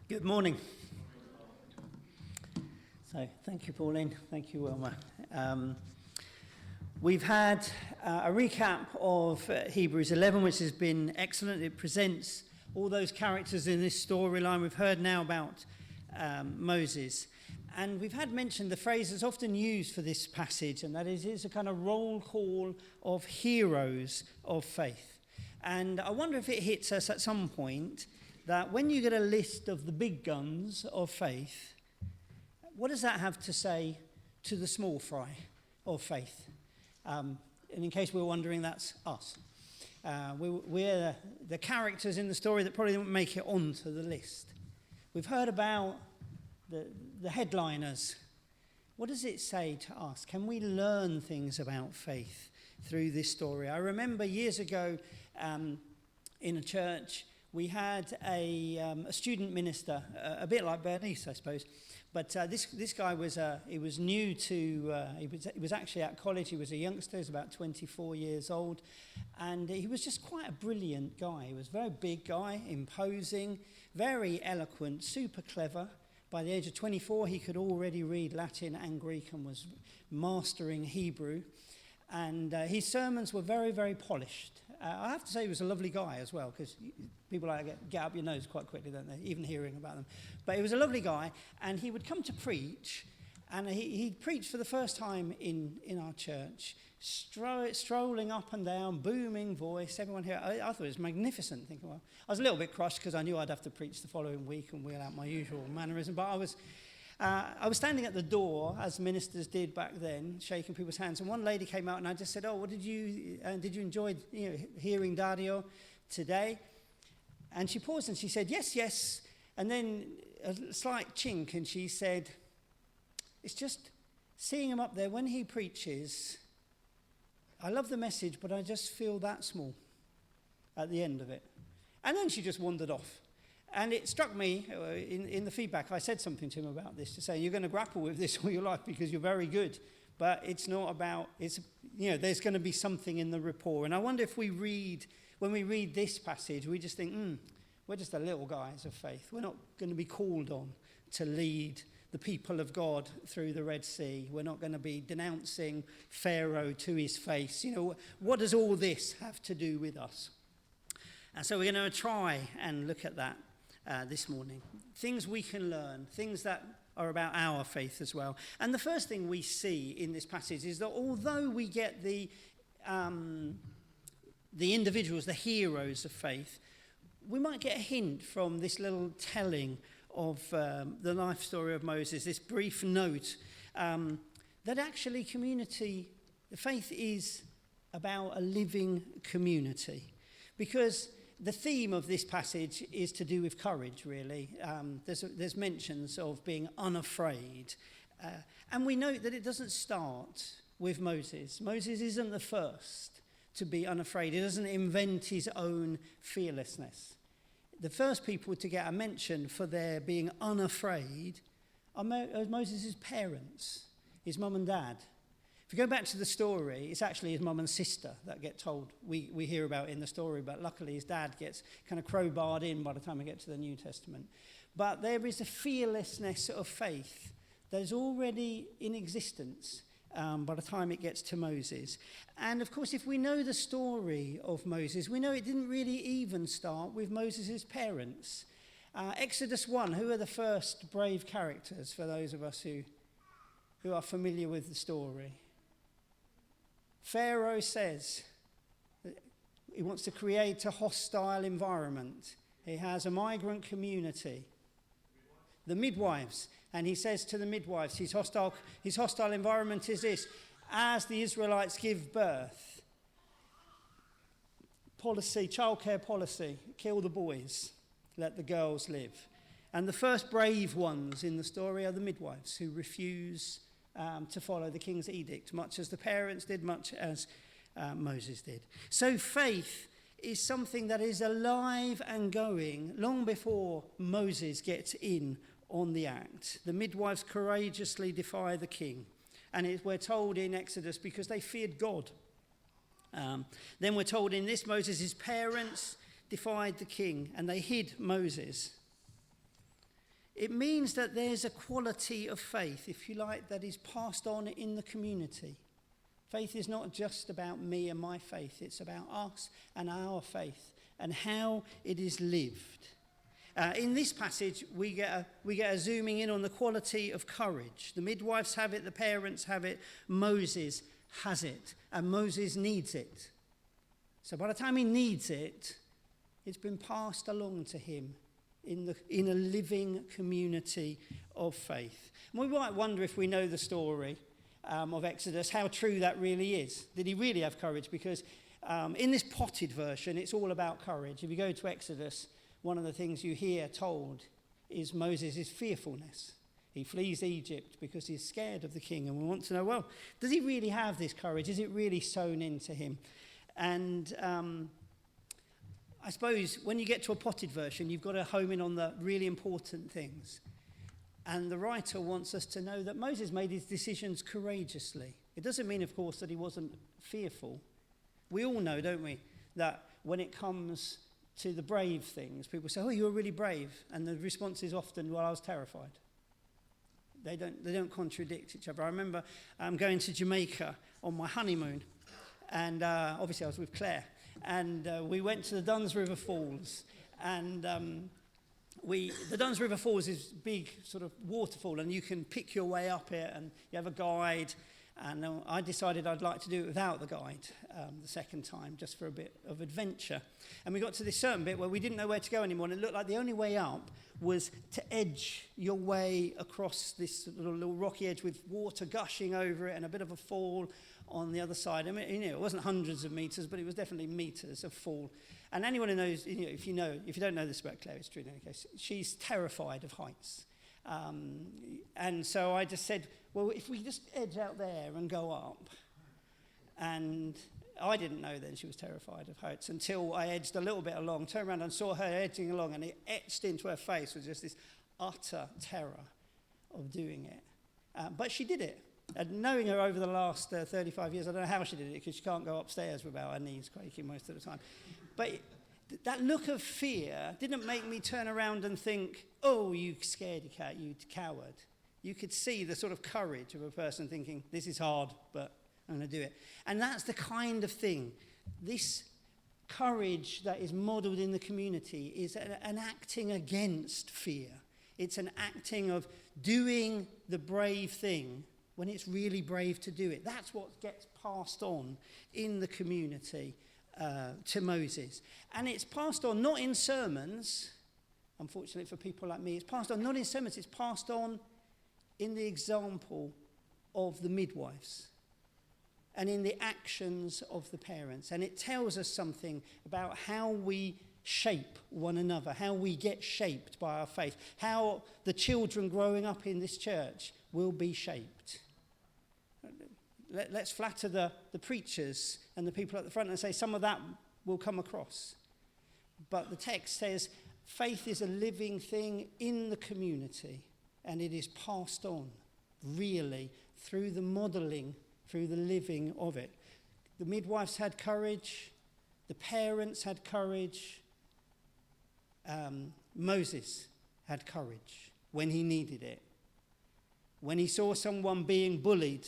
Good morning. So, thank you, Pauline. Thank you, Wilma. We've had a recap of Hebrews 11, which has been excellent. It presents all those characters in this storyline. We've heard now about Moses. And we've had mentioned the phrase that's often used for this passage, and that is it's a kind of roll call of heroes of faith. And I wonder if it hits us at some point that when you get a list of the big guns of faith, what does that have to say to the small fry of faith? And in case we're wondering, that's us. We're the characters in the story that probably don't make it onto the list. We've heard about the headliners. What does it say to us? Can we learn things about faith through this story? I remember years ago in a church, we had a student minister, a bit like Bernice, I suppose. But this guy was new to. He was actually at college. He was a youngster. He was about 24 years old, and he was just quite a brilliant guy. He was a very big guy, imposing, very eloquent, super clever. By the age of 24, he could already read Latin and Greek and was mastering Hebrew. And his sermons were very, very polished. I have to say he was a lovely guy as well, because people like to get up your nose quite quickly, don't they, even hearing about them. But he was a lovely guy, and he would come to preach, and he preached for the first time in our church, strolling up and down, booming voice, everyone here. I thought it was magnificent. Thinking, well, I was a little bit crushed because I knew I'd have to preach the following week and wheel out my usual mannerism, but I was standing at the door, as ministers did back then, shaking people's hands, and one lady came out, and I just said, "Oh, what did you enjoy hearing Dario today?" And she paused and she said, "Yes, yes," and then a slight chink, and she said, "It's just seeing him up there when he preaches. I love the message, but I just feel that small at the end of it." And then she just wandered off. And it struck me in the feedback, I said something to him about this, to say, you're going to grapple with this all your life because you're very good. But it's not about, there's going to be something in the rapport. And I wonder if when we read this passage, we just think, we're just the little guys of faith. We're not going to be called on to lead the people of God through the Red Sea. We're not going to be denouncing Pharaoh to his face. What does all this have to do with us? And so we're going to try and look at that this morning. Things we can learn, things that are about our faith as well. And the first thing we see in this passage is that although we get the individuals, the heroes of faith, we might get a hint from this little telling of the life story of Moses, this brief note, that actually faith is about a living community. Because the theme of this passage is to do with courage, really. There's mentions of being unafraid. And we note that it doesn't start with Moses. Moses isn't the first to be unafraid. He doesn't invent his own fearlessness. The first people to get a mention for their being unafraid are Moses' parents, his mum and dad. If you go back to the story, it's actually his mum and sister that get told, we hear about in the story, but luckily his dad gets kind of crowbarred in by the time we get to the New Testament. But there is a fearlessness of faith that is already in existence by the time it gets to Moses. And of course, if we know the story of Moses, we know it didn't really even start with Moses' parents. Exodus 1, who are the first brave characters for those of us who are familiar with the story? Pharaoh says that he wants to create a hostile environment. He has a migrant community, the midwives, and he says to the midwives, his hostile environment is this: as the Israelites give birth, childcare policy, kill the boys, let the girls live. And the first brave ones in the story are the midwives who refuse to follow the king's edict, much as the parents did, much as Moses did. So faith is something that is alive and going long before Moses gets in on the act. The midwives courageously defy the king. And we're told in Exodus because they feared God. Then we're told in this, Moses' parents defied the king and they hid Moses. It means that there's a quality of faith, if you like, that is passed on in the community. Faith is not just about me and my faith. It's about us and our faith and how it is lived. In this passage, we get a zooming in on the quality of courage. The midwives have it, the parents have it, Moses has it, and Moses needs it. So by the time he needs it, it's been passed along to him in a living community of faith. And we might wonder, if we know the story of Exodus, how true that really is. Did he really have courage? Because in this potted version, it's all about courage. If you go to Exodus, one of the things you hear told is Moses' fearfulness. He flees Egypt because he's scared of the king. And we want to know, well, does he really have this courage? Is it really sown into him? And I suppose when you get to a potted version, you've got to home in on the really important things. And the writer wants us to know that Moses made his decisions courageously. It doesn't mean, of course, that he wasn't fearful. We all know, don't we, that when it comes to the brave things, people say, oh, you were really brave. And the response is often, well, I was terrified. They don't contradict each other. I remember going to Jamaica on my honeymoon. And obviously I was with Claire. And we went to the Duns River Falls. And the Duns River Falls is a big sort of waterfall, and you can pick your way up it, and you have a guide. And I decided I'd like to do it without the guide the second time, just for a bit of adventure. And we got to this certain bit where we didn't know where to go anymore, and it looked like the only way up was to edge your way across this little rocky edge with water gushing over it and a bit of a fall on the other side. I mean, it wasn't hundreds of meters, but it was definitely meters of fall. And anyone who knows, if you don't know this about Claire, it's true in any case, she's terrified of heights. And so I just said, well, if we just edge out there and go up. And I didn't know then she was terrified of heights until I edged a little bit along, turned around and saw her edging along, and it etched into her face was just this utter terror of doing it. But she did it. And knowing her over the last 35 years, I don't know how she did it, because she can't go upstairs without her knees quaking most of the time. But that look of fear didn't make me turn around and think, oh, you scaredy cat, you coward. You could see the sort of courage of a person thinking, this is hard, but I'm going to do it. And that's the kind of thing. This courage that is modeled in the community is an acting against fear. It's an acting of doing the brave thing when it's really brave to do it. That's what gets passed on in the community to Moses. And it's passed on not in sermons, unfortunately for people like me, it's passed on not in sermons, it's passed on in the example of the midwives and in the actions of the parents. And it tells us something about how we shape one another, how we get shaped by our faith, how the children growing up in this church will be shaped. Let's flatter the preachers and the people at the front and say some of that will come across. But the text says faith is a living thing in the community, and it is passed on really through the modelling, through the living of it. The midwives had courage. The parents had courage. Moses had courage when he needed it. When he saw someone being bullied,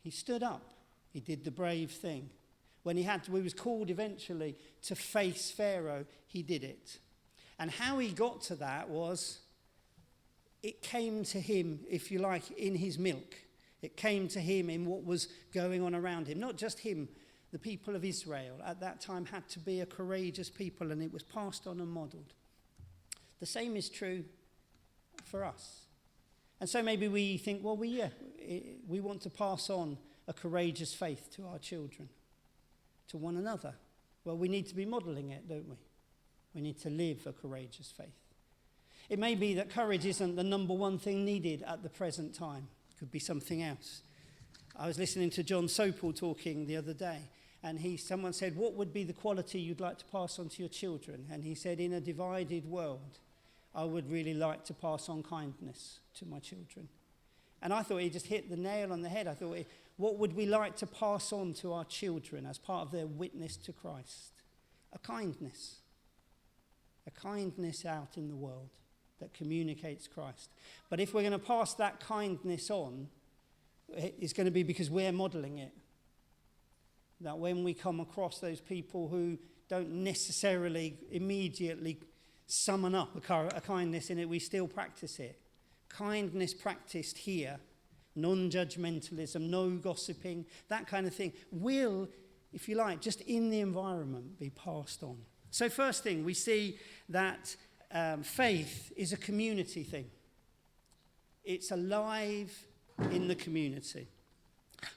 he stood up. He did the brave thing. When he was called eventually to face Pharaoh, he did it. And how he got to that was, it came to him, if you like, in his milk. It came to him in what was going on around him. Not just him, the people of Israel at that time had to be a courageous people, and it was passed on and modelled. The same is true for us. And so maybe we think, well, we want to pass on a courageous faith to our children, to one another. Well, we need to be modelling it, don't we? We need to live a courageous faith. It may be that courage isn't the number one thing needed at the present time. It could be something else. I was listening to John Sopel talking the other day, and someone said, what would be the quality you'd like to pass on to your children? And he said, in a divided world, I would really like to pass on kindness to my children. And I thought he just hit the nail on the head. I thought, what would we like to pass on to our children as part of their witness to Christ? A kindness out in the world. that communicates Christ. But if we're going to pass that kindness on, it's going to be because we're modeling it. That when we come across those people who don't necessarily immediately summon up a kindness in it, we still practice it. Kindness practiced here, non-judgmentalism, no gossiping, that kind of thing, will, if you like, just in the environment be passed on. So first thing, we see that faith is a community thing. It's alive in the community.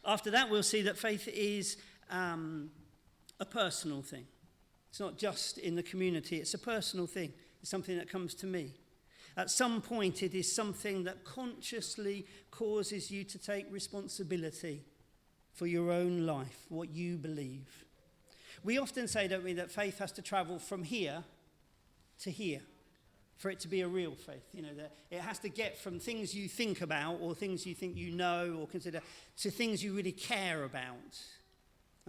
After that, we'll see that faith is a personal thing. It's not just in the community, it's a personal thing. It's something that comes to me. At some point, it is something that consciously causes you to take responsibility for your own life, what you believe. We often say, don't we, that faith has to travel from here to here for it to be a real faith. You know, that it has to get from things you think about or things you think you know or consider to things you really care about.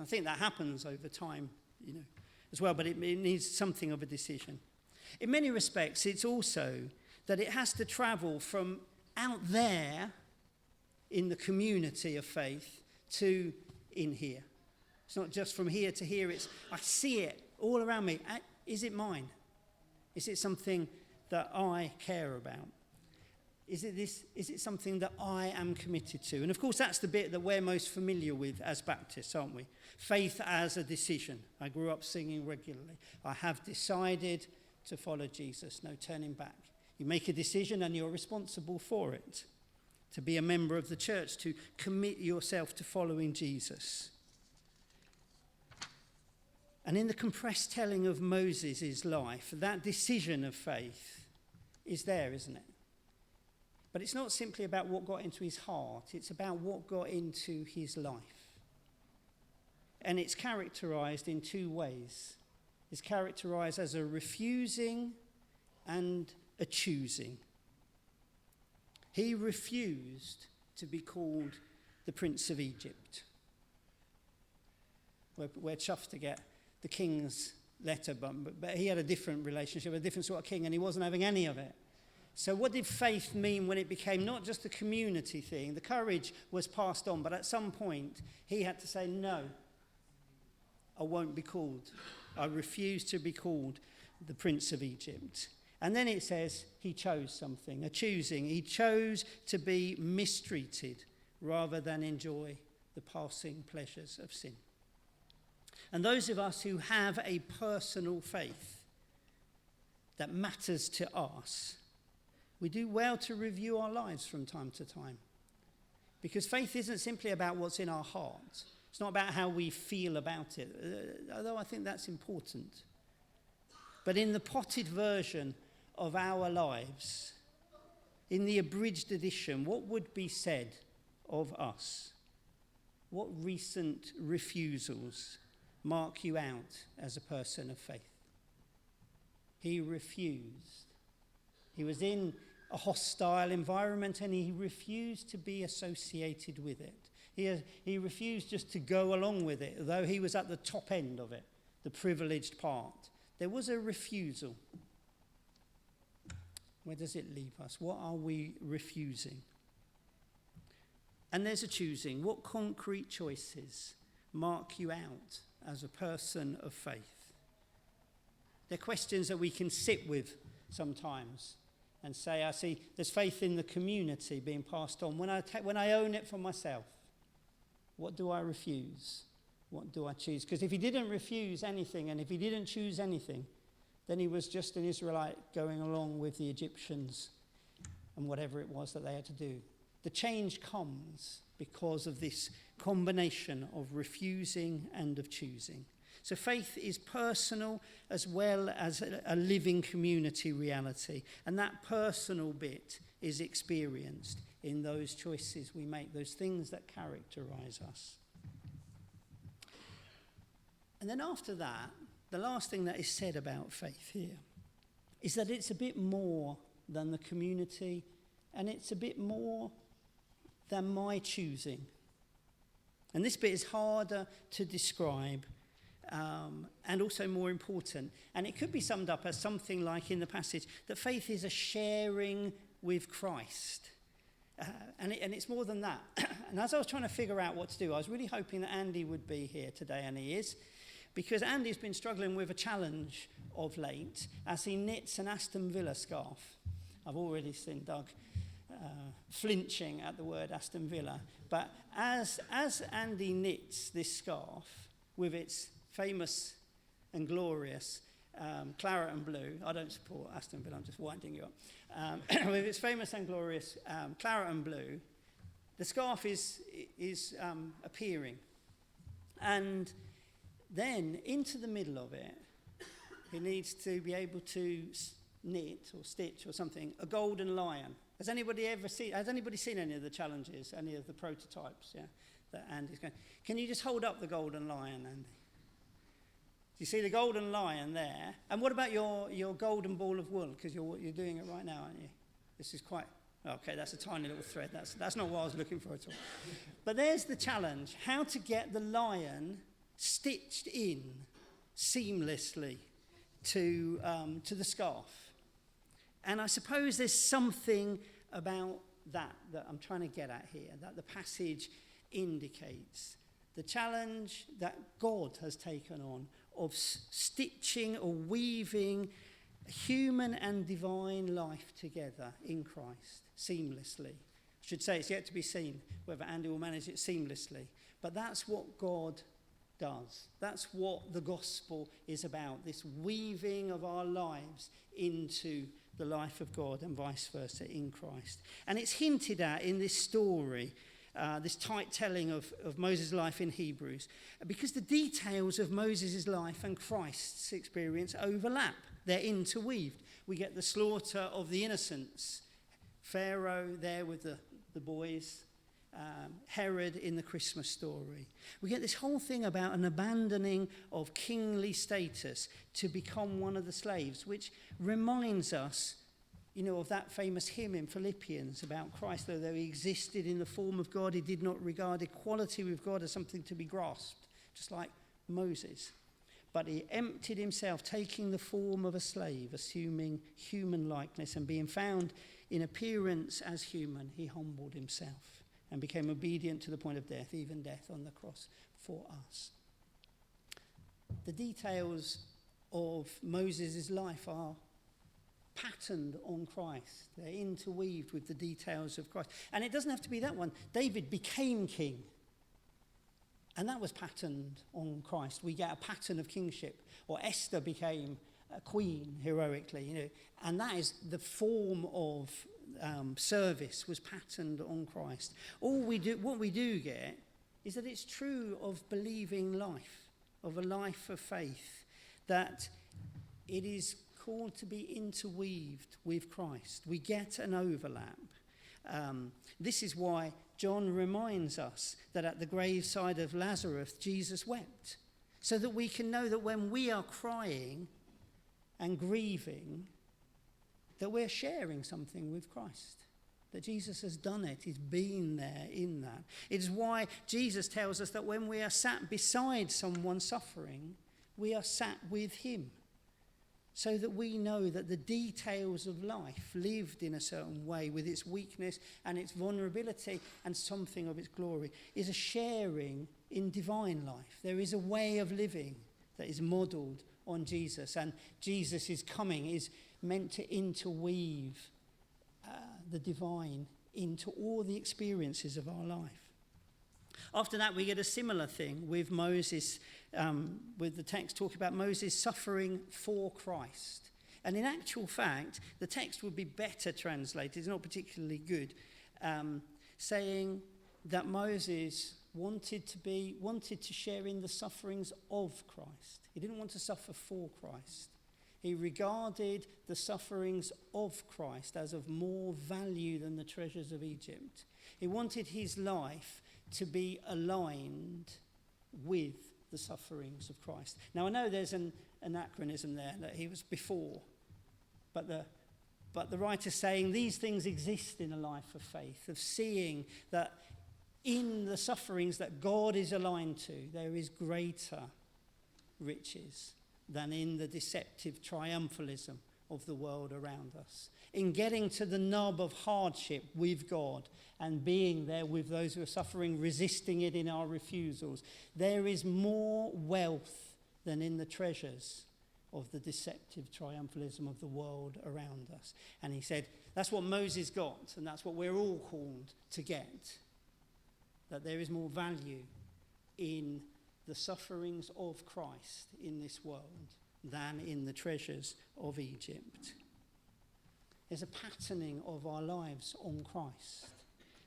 I think that happens over time, you know, as well, but it needs something of a decision. In many respects, it's also that it has to travel from out there in the community of faith to in here. It's not just from here to here, it's I see it all around me. Is it mine? Is it something that I care about? Is it something that I am committed to? And of course, that's the bit that we're most familiar with as Baptists, aren't we? Faith as a decision. I grew up singing regularly. I have decided to follow Jesus, no turning back. You make a decision and you're responsible for it. To be a member of the church, to commit yourself to following Jesus. And in the compressed telling of Moses' life, that decision of faith is there, isn't it? But it's not simply about what got into his heart, it's about what got into his life. And it's characterized in two ways. It's characterized as a refusing and a choosing. He refused to be called the Prince of Egypt. We're chuffed to get the king's letter, but he had a different relationship, a different sort of king, and he wasn't having any of it. So what did faith mean when it became not just a community thing? The courage was passed on, but at some point he had to say, no, I won't be called. I refuse to be called the Prince of Egypt. And then it says he chose something, a choosing. He chose to be mistreated rather than enjoy the passing pleasures of sin. And those of us who have a personal faith that matters to us, we do well to review our lives from time to time. Because faith isn't simply about what's in our hearts. It's not about how we feel about it, although I think that's important. But in the potted version of our lives, in the abridged edition, what would be said of us? What recent refusals mark you out as a person of faith? He refused. He was in a hostile environment and he refused to be associated with it. He refused just to go along with it, though he was at the top end of it, the privileged part. There was a refusal. Where does it leave us? What are we refusing? And there's a choosing. What concrete choices mark you out as a person of faith? They're questions that we can sit with sometimes and say, I see there's faith in the community being passed on. When I own it for myself, what do I refuse? What do I choose? Because if he didn't refuse anything and if he didn't choose anything, then he was just an Israelite going along with the Egyptians and whatever it was that they had to do. The change comes because of this combination of refusing and of choosing. So faith is personal as well as a living community reality. And that personal bit is experienced in those choices we make, those things that characterize us. And then after that, the last thing that is said about faith here is that it's a bit more than the community, and it's a bit more than my choosing. And this bit is harder to describe, and also more important. And it could be summed up as something like in the passage, that faith is a sharing with Christ. And it's more than that. And as I was trying to figure out what to do, I was really hoping that Andy would be here today, and he is, because Andy's been struggling with a challenge of late as he knits an Aston Villa scarf. I've already seen Doug flinching at the word Aston Villa. But as Andy knits this scarf with its famous and glorious claret and blue, I don't support Aston Villa, I'm just winding you up, with its famous and glorious claret and blue, the scarf is appearing. And then into the middle of it, he needs to be able to knit or stitch or something, a golden lion. Has anybody seen any of the challenges, any of the prototypes, that Andy's going? Can you just hold up the golden lion, Andy? Do you see the golden lion there? And what about your golden ball of wool? Because you're doing it right now, aren't you? This is quite, okay, that's a tiny little thread. That's not what I was looking for at all. But there's the challenge, how to get the lion stitched in seamlessly to the scarf. And I suppose there's something about that I'm trying to get at here, that the passage indicates. The challenge that God has taken on of stitching or weaving human and divine life together in Christ seamlessly. I should say it's yet to be seen whether Andy will manage it seamlessly. But that's what God does. That's what the gospel is about, this weaving of our lives into the life of God and vice versa in Christ. And it's hinted at in this story, this tight telling of Moses' life in Hebrews, because the details of Moses' life and Christ's experience overlap. They're interweaved. We get the slaughter of the innocents, Pharaoh there with the boys, Herod in the Christmas story. We get this whole thing about an abandoning of kingly status to become one of the slaves, which reminds us, of that famous hymn in Philippians about Christ. Though he existed in the form of God, he did not regard equality with God as something to be grasped, just like Moses. But he emptied himself, taking the form of a slave, assuming human likeness, and being found in appearance as human, he humbled himself and became obedient to the point of death, even death on the cross for us. The details of Moses' life are patterned on Christ. They're interweaved with the details of Christ. And it doesn't have to be that one. David became king. And that was patterned on Christ. We get a pattern of kingship. Or Esther became a queen heroically, And that is the form of service was patterned on Christ. What we do get is that it's true of believing life, of a life of faith, that it is called to be interweaved with Christ. We get an overlap. This is why John reminds us that at the graveside of Lazarus, Jesus wept, so that we can know that when we are crying and grieving, that we're sharing something with Christ, that Jesus has done it, he's been there in that. It is why Jesus tells us that when we are sat beside someone suffering, we are sat with him, so that we know that the details of life lived in a certain way with its weakness and its vulnerability and something of its glory is a sharing in divine life. There is a way of living that is modelled on Jesus, and Jesus' coming is meant to interweave the divine into all the experiences of our life. After that, we get a similar thing with Moses, with the text talking about Moses suffering for Christ. And in actual fact, the text would be better translated, it's not particularly good, saying that Moses wanted to share in the sufferings of Christ. He didn't want to suffer for Christ. He regarded the sufferings of Christ as of more value than the treasures of Egypt. He wanted his life to be aligned with the sufferings of Christ. Now, I know there's an anachronism there, that he was before, but the writer's saying these things exist in a life of faith, of seeing that in the sufferings that God is aligned to, there is greater riches than in the deceptive triumphalism of the world around us. In getting to the nub of hardship with God and being there with those who are suffering, resisting it in our refusals, there is more wealth than in the treasures of the deceptive triumphalism of the world around us. And he said, that's what Moses got, and that's what we're all called to get. That there is more value in the sufferings of Christ in this world than in the treasures of Egypt. There's a patterning of our lives on Christ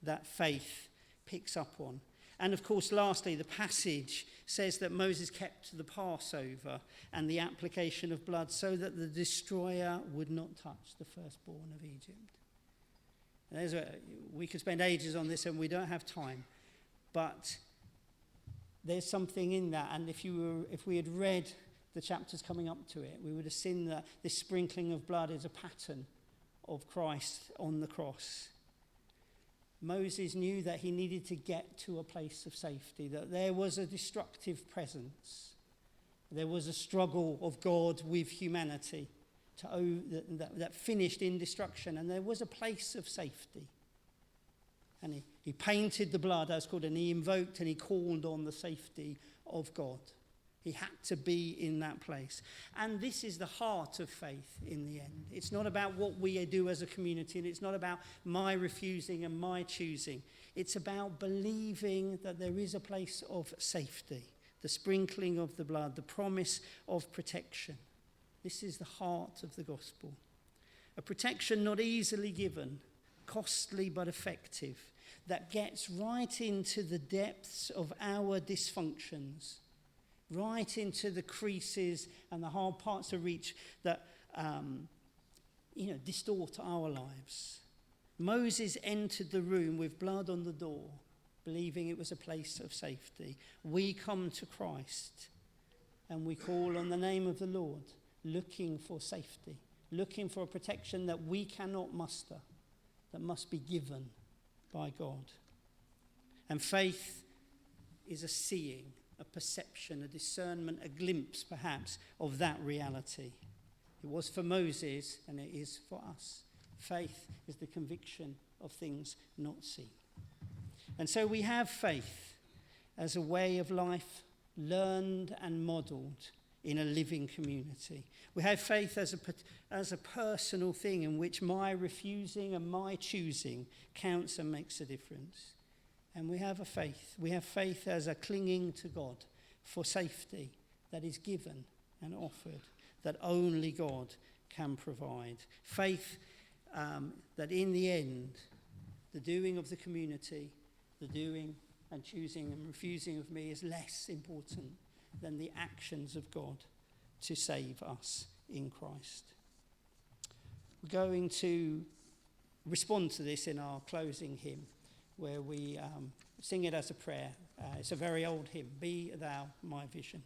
that faith picks up on. And of course, lastly, the passage says that Moses kept the Passover and the application of blood so that the destroyer would not touch the firstborn of Egypt. We could spend ages on this and we don't have time, but there's something in that. And if we had read the chapters coming up to it, we would have seen that this sprinkling of blood is a pattern of Christ on the cross. Moses knew that he needed to get to a place of safety, that there was a destructive presence. There was a struggle of God with humanity that finished in destruction, and there was a place of safety. And he painted the blood, as called, and he invoked and he called on the safety of God. He had to be in that place. And this is the heart of faith in the end. It's not about what we do as a community, and it's not about my refusing and my choosing. It's about believing that there is a place of safety, the sprinkling of the blood, the promise of protection. This is the heart of the gospel. A protection not easily given, costly but effective, that gets right into the depths of our dysfunctions, right into the creases and the hard parts of reach that distort our lives. Moses entered the room with blood on the door, believing it was a place of safety. We come to Christ and we call on the name of the Lord, looking for safety, looking for a protection that we cannot muster, that must be given by God. And faith is a seeing, a perception, a discernment, a glimpse perhaps of that reality. It was for Moses and it is for us. Faith is the conviction of things not seen. And so we have faith as a way of life learned and modelled in a living community. We have faith as a personal thing in which my refusing and my choosing counts and makes a difference. And we have faith as a clinging to God for safety that is given and offered, that only God can provide. Faith that in the end, the doing of the community, the doing and choosing and refusing of me is less important than the actions of God to save us in Christ. We're going to respond to this in our closing hymn, where we sing it as a prayer. It's a very old hymn, Be Thou My Vision.